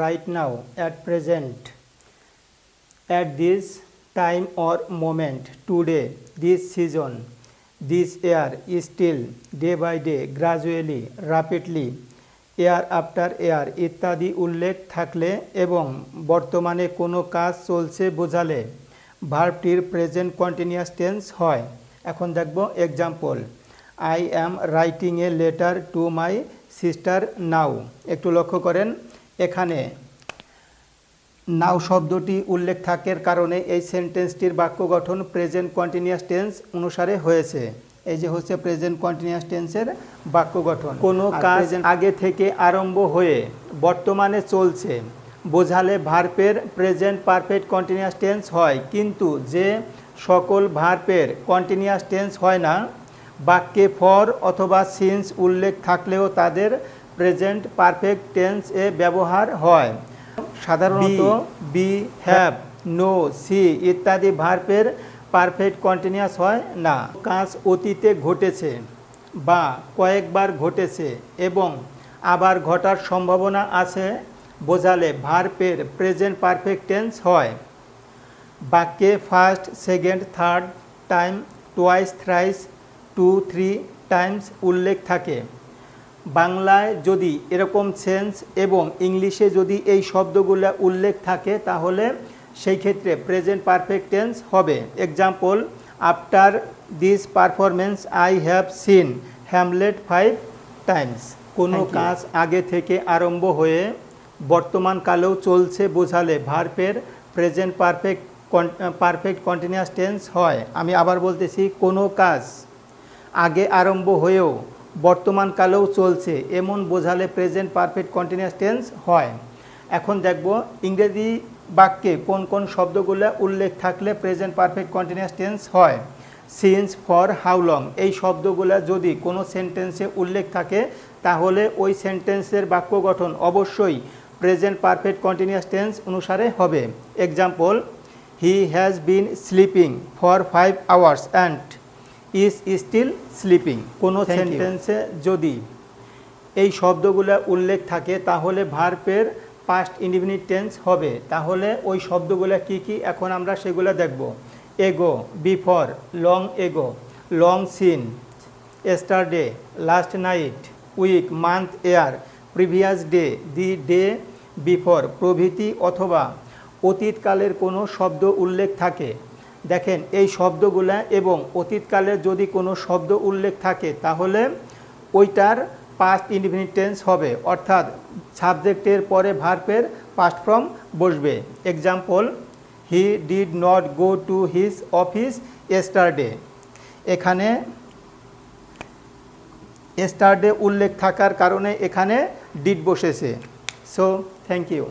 right now, at present, at this time or moment, today, this season, this year, still, day by day, gradually, rapidly, year after year ইত্যাদি উল্লেখ থাকলে এবং বর্তমানে কোনো কাজ চলছে বোঝালে ভার্বটির প্রেজেন্ট কন্টিনিউয়াস টেন্স হয়। এখন দেখব example. I am writing a letter to my sister now. একটু লক্ষ্য করেন, এখানে নাও শব্দটি উল্লেখ থাকার কারণে এই সেন্টেন্সটির বাক্য গঠন প্রেজেন্ট কন্টিনিউয়াস টেন্স অনুসারে হয়েছে। এই যে হচ্ছে প্রেজেন্ট কন্টিনিউয়াস টেন্সের বাক্য গঠন। কোনো কাজ আগে থেকে আরম্ভ হয়ে বর্তমানে চলছে বোঝালে ভার্বের প্রেজেন্ট পারফেক্ট কন্টিনিউয়াস টেন্স হয়, কিন্তু যে সকল ভার্বের কন্টিনিউয়াস টেন্স হয় না, বাক্যে ফর অথবা সিন্স উল্লেখ থাকলেও তাদের প্রেজেন্ট পারফেক্ট টেন্স এ ব্যবহার হয়। সাধারণত বি, হ্যাভ, নো, সি ইত্যাদি ভার্বের পারফেক্ট কন্টিনিউয়াস হয় না। কাজ অতীতে ঘটেছে বা কয়েকবার ঘটেছে এবং আবার ঘটার সম্ভাবনা আছে বোঝালে ভার্বের প্রেজেন্ট পারফেক্ট টেন্স হয়। বাক্যে first, second, third time, twice, thrice, 2-3 Times উল্লেখ থাকে। বাংলায় যদি এরকম সেন্স এবং ইংলিশে যদি এই শব্দগুলো উল্লেখ থাকে তাহলে সেই ক্ষেত্রে প্রেজেন্ট পারফেক্ট টেন্স হবে। Example, after this performance I have seen Hamlet 5 Times. কোনো কাজ আগে থেকে আরম্ভ হয়ে বর্তমান কালেও চলছে বোঝালে ভার্বের প্রেজেন্ট পারফেক্ট কন্টিনিউয়াস টেন্স হয়। আমি আবার বলতেছি, কোনো কাজ আগে আরম্ভ হয়েও বর্তমান কালেও চলছে এমন বোঝালে প্রেজেন্ট পারফেক্ট কন্টিনিউয়াস টেন্স হয়। এখন দেখব ইংরেজি বাক্যে কোন কোন শব্দগুলো উল্লেখ থাকলে প্রেজেন্ট পারফেক্ট কন্টিনিউয়াস টেন্স হয়। সিন্স, ফর, হাউ লং এই শব্দগুলো যদি কোনো সেন্টেন্সে উল্লেখ থাকে তাহলে ওই সেন্টেন্সের বাক্য গঠন অবশ্যই প্রেজেন্ট পারফেক্ট কন্টিনিউয়াস টেন্স অনুসারে হবে। Example, he has been sleeping for 5 hours and is still sleeping. কোনো সেন্টেন্সে যদি এই শব্দগুলো উল্লেখ থাকে তাহলে ভার্বের পাস্ট ইনডিফিনিট টেন্স হবে। তাহলে ওই শব্দগুলো কি কি এখন আমরা সেগুলো দেখব। Ago, before, long ago, long since, yesterday, last night, week, month, year, previous day, the day before প্রভৃতি অথবা অতীতকালের কোনো শব্দ উল্লেখ থাকে। দেখেন, এই শব্দগুলা এবং অতীতকালের যদি কোনো শব্দ উল্লেখ থাকে তাহলে ওইটার পাস্ট ইনডিফিনিট টেন্স হবে, অর্থাৎ সাবজেক্টের পরে ভার্বের পাস্ট ফর্ম বসবে। Example, he did not go to his office yesterday. এখানে এস্টারডে উল্লেখ থাকার কারণে এখানে ডিড বসেছে। So thank you.